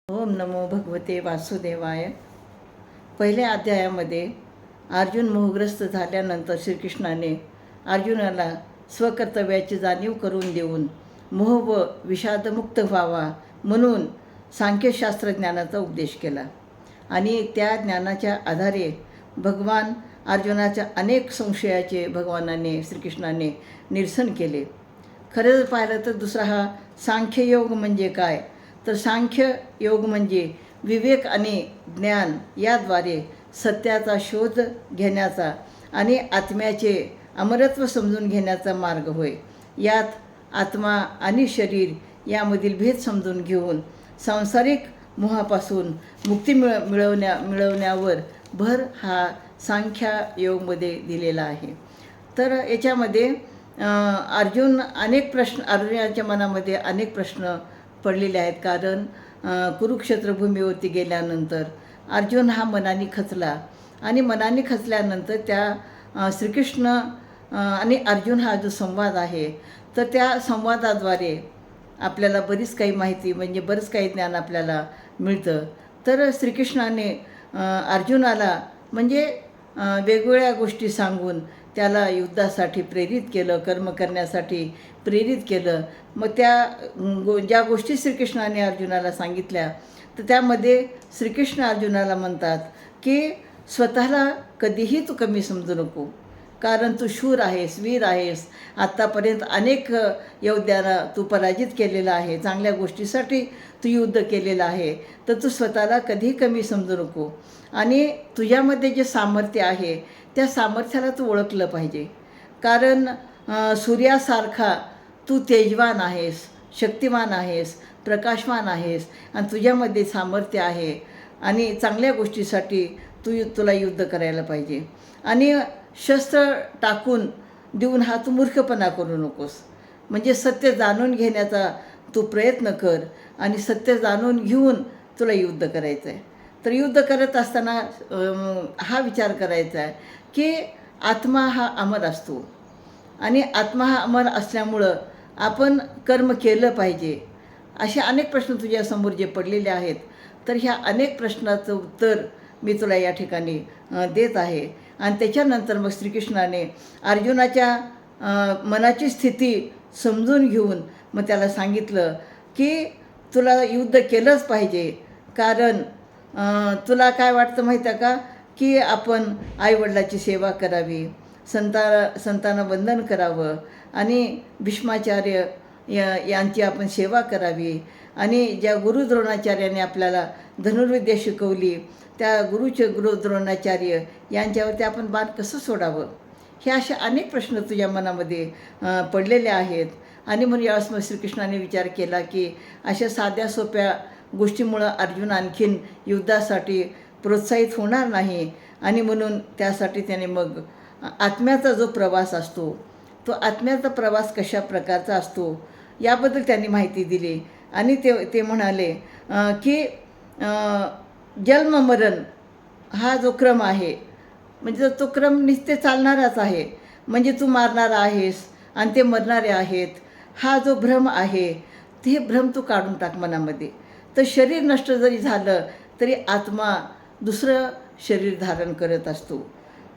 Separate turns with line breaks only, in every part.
ओम नमो भगवते वासुदेवाय. पहिल्या अध्यायामध्ये अर्जुन मोहग्रस्त झाल्यानंतर श्रीकृष्णाने अर्जुनाला स्वकर्तव्याची जाणीव करून देऊन मोह व विषादमुक्त व्हावा म्हणून सांख्यशास्त्र ज्ञानाचा उपदेश केला. आणि त्या ज्ञानाच्या आधारे भगवान अर्जुनाच्या अनेक संशयाचे भगवानाने श्रीकृष्णाने निरसन केले. खरं पाहिलं तर दुसरा हा सांख्ययोग म्हणजे काय, तर सांख्य योग म्हणजे विवेक आणि ज्ञान याद्वारे सत्याचा शोध घेण्याचा आणि आत्म्याचे अमरत्व समजून घेण्याचा मार्ग होय. यात आत्मा आणि शरीर यामधील भेद समजून घेऊन सांसारिक मोहापासून मुक्ती मिळवण्यावर भर हा सांख्ययोगमध्ये दिलेला आहे. तर याच्यामध्ये अर्जुनाच्या मनामध्ये अनेक प्रश्न पडलेले आहेत. कारण कुरुक्षेत्र भूमीवरती गेल्यानंतर अर्जुन हा मनाने खचला आणि मनाने खचल्यानंतर त्या श्रीकृष्ण आणि अर्जुन हा जो संवाद आहे, तर त्या संवादाद्वारे आपल्याला बरीच काही माहिती म्हणजे बरंच काही ज्ञान आपल्याला मिळतं. तर श्रीकृष्णाने अर्जुनाला म्हणजे वेगवेगळ्या गोष्टी सांगून त्याला युद्धासाठी प्रेरित केलं, कर्म करण्यासाठी प्रेरित केलं. मग ज्या गोष्टी श्रीकृष्णाने अर्जुनाला सांगितल्या, तर त्यामध्ये श्रीकृष्ण अर्जुनाला म्हणतात की स्वतःला कधीही तू कमी समजू नको, कारण तू शूर आहेस, वीर आहेस. आत्तापर्यंत अनेक योद्ध्यांना तू पराजित केलेला आहे, चांगल्या गोष्टीसाठी तू युद्ध केलेलं आहे. तर तू स्वतःला कधीही कमी समजू नको आणि तुझ्यामध्ये जे सामर्थ्य आहे त्या सामर्थ्याला तू ओळखलं पाहिजे. कारण सूर्यासारखा तू तेजवान आहेस, शक्तिमान आहेस, प्रकाशमान आहेस आणि तुझ्यामध्ये सामर्थ्य आहे आणि चांगल्या गोष्टीसाठी तुला युद्ध करायला पाहिजे. आणि शस्त्र टाकून देऊन हा तू मूर्खपणा करू नकोस. म्हणजे सत्य जाणून घेण्याचा तू प्रयत्न कर आणि सत्य जाणून घेऊन तुला युद्ध करायचं आहे. तर युद्ध करत असताना हा विचार करायचा आहे की आत्मा हा अमर असतो आणि आत्मा हा अमर असल्यामुळं आपण कर्म केलं पाहिजे. असे अनेक प्रश्न तुझ्यासमोर जे पडलेले आहेत, तर ह्या अनेक प्रश्नाचं उत्तर मी तुला या ठिकाणी देत आहे. आणि त्याच्यानंतर मग श्रीकृष्णाने अर्जुनाच्या मनाची स्थिती समजून घेऊन मग त्याला सांगितलं की तुला युद्ध केलंच पाहिजे. कारण तुला काय वाटतं माहीत आहे का, की आपण आईवडिलाची सेवा करावी, संतांना वंदन करावं आणि भीष्माचार्य यांची आपण सेवा करावी आणि ज्या गुरु द्रोणाचार्याने आपल्याला धनुर्विद्या शिकवली त्या गुरु द्रोणाचार्य यांच्यावरती आपण बाण कसं सोडावं, हे असे अनेक प्रश्न तुझ्या मनामध्ये पडलेले आहेत. आणि म्हणून यावेळेस मग श्रीकृष्णाने विचार केला की अशा साध्या सोप्या गोष्टीमुळं अर्जुन आणखीन युद्धासाठी प्रोत्साहित होणार नाही. आणि म्हणून त्यासाठी त्याने मग आत्म्याचा जो प्रवास असतो, तो आत्म्याचा प्रवास कशा प्रकारचा असतो याबद्दल त्यांनी माहिती दिली. आणि ते म्हणाले की जन्म मरण हा जो क्रम आहे, म्हणजे तो क्रम नित्य चालणाराच आहे. म्हणजे तू मारणारा आहेस आणि ते मरणारे आहेत, हा जो भ्रम आहे ते भ्रम तू काढून टाक मनामध्ये. तर शरीर नष्ट जरी झालं तरी आत्मा दुसरं शरीर धारण करत असतो,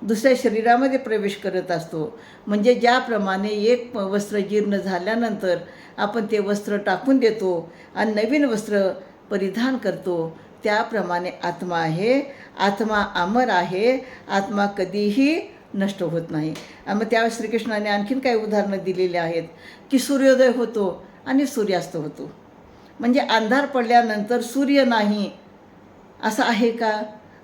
दुसऱ्या शरीरामध्ये प्रवेश करत असतो. म्हणजे ज्याप्रमाणे एक वस्त्र जीर्ण झाल्यानंतर आपण ते वस्त्र टाकून देतो आणि नवीन वस्त्र परिधान करतो, त्याप्रमाणे आत्मा आहे. आत्मा अमर आहे, आत्मा कधीही नष्ट होत नाही. मग त्यावेळेस श्रीकृष्णाने आणखीन काही उदाहरणं दिलेली आहेत की सूर्योदय होतो आणि सूर्यास्त होतो. म्हणजे अंधार पडल्यानंतर सूर्य नाही असं आहे का?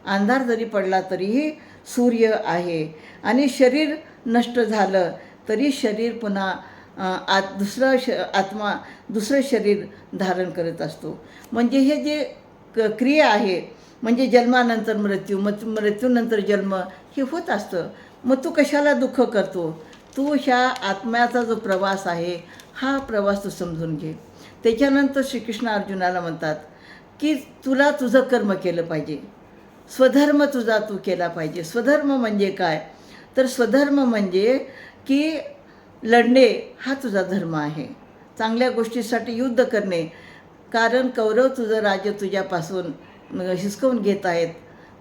अंधार जरी पडला तरीही सूर्य आहे. आणि शरीर नष्ट झालं तरी शरीर पुन्हा आत्मा दुसरं शरीर धारण करत असतो. म्हणजे हे जे क्रिया आहे, म्हणजे जन्मानंतर मृत्यू, मृत्यूनंतर जन्म हे होत असतं. मग तू कशाला दुःख करतो? तू ह्या आत्म्याचा जो प्रवास आहे हा प्रवास तू समजून घे. त्याच्यानंतर श्रीकृष्ण अर्जुनाला म्हणतात की तुला तुझं कर्म केलं पाहिजे, स्वधर्म तुझा तू केला पाहिजे. स्वधर्म म्हणजे काय, तर स्वधर्म म्हणजे की लढणे हा तुझा धर्म आहे. चांगल्या गोष्टीसाठी युद्ध करणे, कारण कौरव तुझं राज्य तुझ्यापासून हिसकावून घेत आहेत,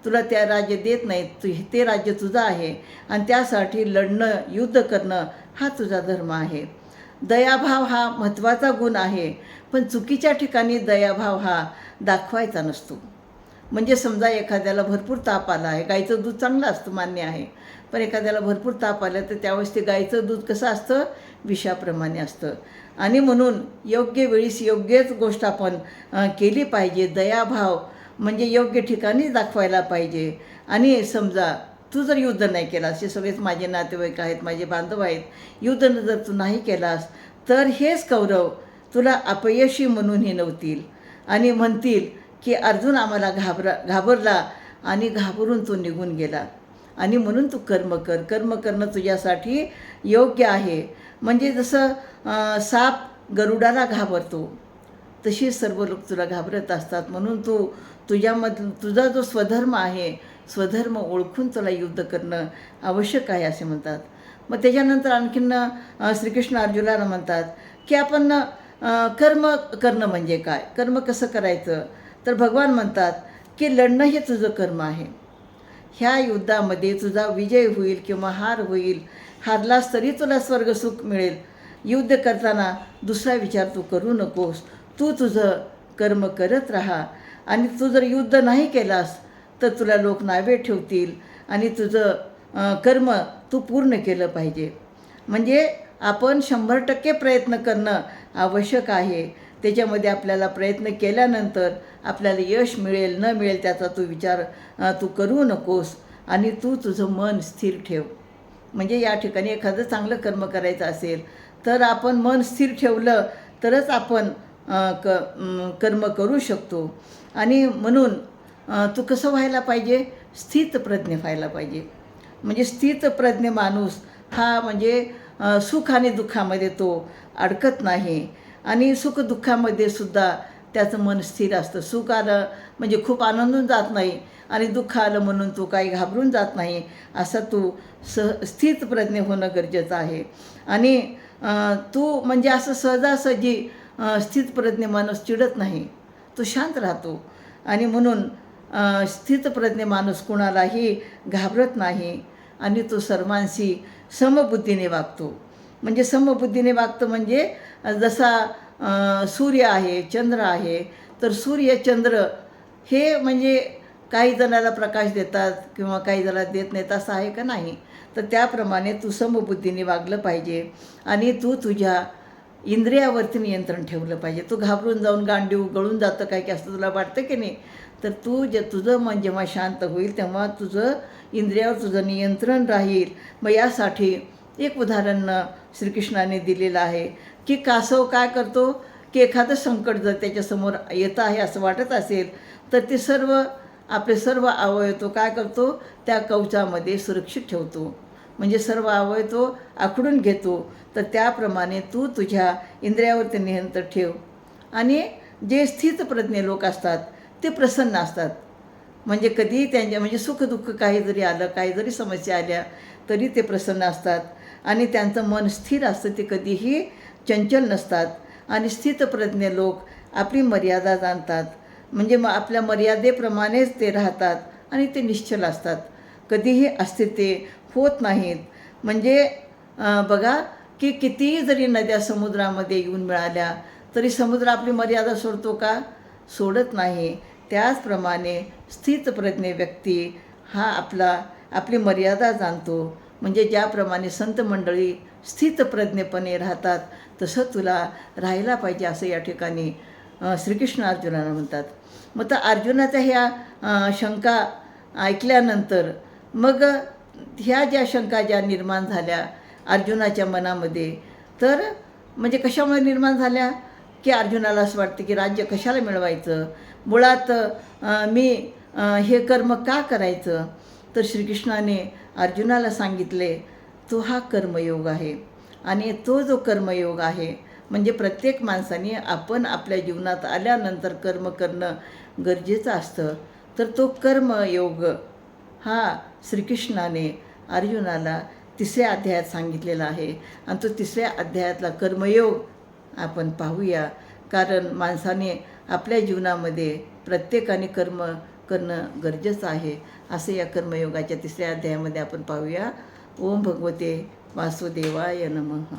तुला त्या राज्य देत नाहीत, ते राज्य तुझं आहे आणि त्यासाठी लढणं, युद्ध करणं हा तुझा धर्म आहे. दयाभाव हा महत्त्वाचा गुण आहे, पण चुकीच्या ठिकाणी दयाभाव हा दाखवायचा नसतो. म्हणजे समजा एखाद्याला भरपूर ताप आला आहे, गाईचं दूध चांगलं असतं मान्य आहे, पण एखाद्याला भरपूर ताप आला तर त्यावेळेस ते गाईचं दूध कसं असतं, विषाप्रमाणे असतं. आणि म्हणून योग्य वेळीस योग्यच गोष्ट आपण केली पाहिजे. दयाभाव म्हणजे योग्य ठिकाणी दाखवायला पाहिजे. आणि समजा तू जर युद्ध नाही केलास, हे सगळेच माझे नातेवाईक आहेत, माझे बांधव आहेत, युद्ध जर तू नाही केलास तर हेच कौरव तुला अपयशी म्हणून हे नव्हतील आणि म्हणतील की अर्जुन आम्हाला घाबरला आणि घाबरून तो निघून गेला. आणि म्हणून तू कर्म कर, कर्म करणं तुझ्यासाठी योग्य आहे. म्हणजे जसं साप गरुडाला घाबरतो तशी सर्व लोक तुला घाबरत असतात. म्हणून तुझा जो स्वधर्म आहे, स्वधर्म ओळखून तुला युद्ध करणं आवश्यक आहे असे म्हणतात. मग त्याच्यानंतर आणखीन श्रीकृष्ण अर्जुनाला म्हणतात की आपण कर्म करणं म्हणजे काय, कर्म कसं करायचं. तर भगवान म्हणतात की लढणं हे तुझं कर्म आहे. ह्या युद्धामध्ये तुझा विजय होईल किंवा हार होईल, हारलास तरी तुला स्वर्गसुख मिळेल. युद्ध करताना दुसरा विचार तू करू नकोस, तू तुझं कर्म करत राहा. आणि तू जर युद्ध नाही केलास तर तुला लोक नावे ठेवतील आणि तुझं कर्म तू पूर्ण केलं पाहिजे. म्हणजे आपण 100% प्रयत्न करणं आवश्यक आहे. त्याच्यामध्ये आपल्याला प्रयत्न केल्यानंतर आपल्याला यश मिळेल न मिळेल त्याचा तू विचार तू करू नकोस आणि तू तुझं मन स्थिर ठेव. म्हणजे या ठिकाणी एखादं चांगलं कर्म करायचं असेल तर आपण मन स्थिर ठेवलं तरच आपण कर्म करू शकतो. आणि म्हणून तू कसं व्हायला पाहिजे, स्थितप्रज्ञ व्हायला पाहिजे. म्हणजे स्थितप्रज्ञ माणूस हा म्हणजे सुख आणि दुःखामध्ये तो अडकत नाही आणि सुखदुःखामध्ये सुद्धा त्याचं मन स्थिर असतं. सुख आलं म्हणजे खूप आनंदून जात नाही आणि दुःख आलं म्हणून तो काही घाबरून जात नाही. असं तू स्थितप्रज्ञ होणं गरजेचं आहे. आणि तू म्हणजे असं सहजासहजी स्थितप्रज्ञ माणूस चिडत नाही, तो शांत राहतो. आणि म्हणून स्थितप्रज्ञ माणूस कुणालाही घाबरत नाही आणि तो सर्वांशी समबुद्धीने वागतो. म्हणजे समबुद्धीने वागतं म्हणजे जसा सूर्य आहे, चंद्र आहे, तर सूर्य चंद्र हे म्हणजे काही जणाला प्रकाश देतात किंवा काही जणाला देत नाहीत असं आहे का, नाही. तर त्याप्रमाणे तू समबुद्धीने वागलं पाहिजे आणि तू तुझ्या इंद्रियावरती नियंत्रण ठेवलं पाहिजे. तू घाबरून जाऊन गांडीव गळून जातं काय की असं तुला वाटतं की नाही, तर तुझं मन जेव्हा शांत होईल तेव्हा तुझं इंद्रियावर तुझं नियंत्रण राहील. मग यासाठी एक उदाहरण श्रीकृष्णाने दिलेलं आहे की कासव काय करतो की एखादं संकट जर त्याच्यासमोर येतं आहे असं वाटत असेल तर ते आपले सर्व अवयव तो काय करतो, त्या कवचामध्ये सुरक्षित ठेवतो. म्हणजे सर्व अवयव तो आखडून घेतो. तर त्याप्रमाणे तू तुझ्या इंद्रियावरती नियंत्रण ठेव. आणि जे स्थितप्रज्ञ लोक असतात ते प्रसन्न असतात. म्हणजे कधीही त्यांच्या म्हणजे सुखदुःख काही जरी आलं, काही जरी समस्या आल्या तरी ते प्रसन्न असतात आणि त्यांचं मन स्थिर असतं, ते कधीही चंचल नसतात. आणि स्थितप्रज्ञ लोक आपली मर्यादा जाणतात. म्हणजे मग आपल्या मर्यादेप्रमाणेच ते राहतात आणि ते निश्चल असतात, कधीही अस्थिरते होत नाहीत. म्हणजे बघा की कितीही जरी नद्या समुद्रामध्ये येऊन मिळाल्या तरी समुद्र आपली मर्यादा सोडतो का, सोडत नाही. त्याचप्रमाणे स्थितप्रज्ञ व्यक्ती हा आपली मर्यादा जाणतो. म्हणजे ज्याप्रमाणे संत मंडळी स्थितप्रज्ञपणे राहतात तसं तुला राहायला पाहिजे असं या ठिकाणी श्रीकृष्ण अर्जुनाला म्हणतात. मग तर अर्जुनाच्या ह्या शंका ऐकल्यानंतर मग ह्या ज्या शंका ज्या निर्माण झाल्या अर्जुनाच्या मनामध्ये, तर म्हणजे कशामुळे निर्माण झाल्या की अर्जुनाला असं वाटतं की राज्य कशाला मिळवायचं, मुळात मी हे कर्म का करायचं. तर श्रीकृष्णाने अर्जुनाला सांगितले तो हा कर्मयोग आहे. आणि तो जो कर्मयोग आहे म्हणजे प्रत्येक माणसाने आपण आपल्या जीवनात आल्यानंतर कर्म करणं गरजेचं असतं. तर तो कर्मयोग हा श्रीकृष्णाने अर्जुनाला 3ऱ्या अध्यायात सांगितलेला आहे. आणि तो 3ऱ्या अध्यायातला कर्मयोग आपण पाहूया. कारण माणसाने आपल्या जीवनामध्ये प्रत्येकाने कर्म करणं गरजेचं आहे असं या कर्मयोगाच्या 3ऱ्या अध्यायामध्ये आपण पाहूया. ओम भगवते वासुदेवाय नमः.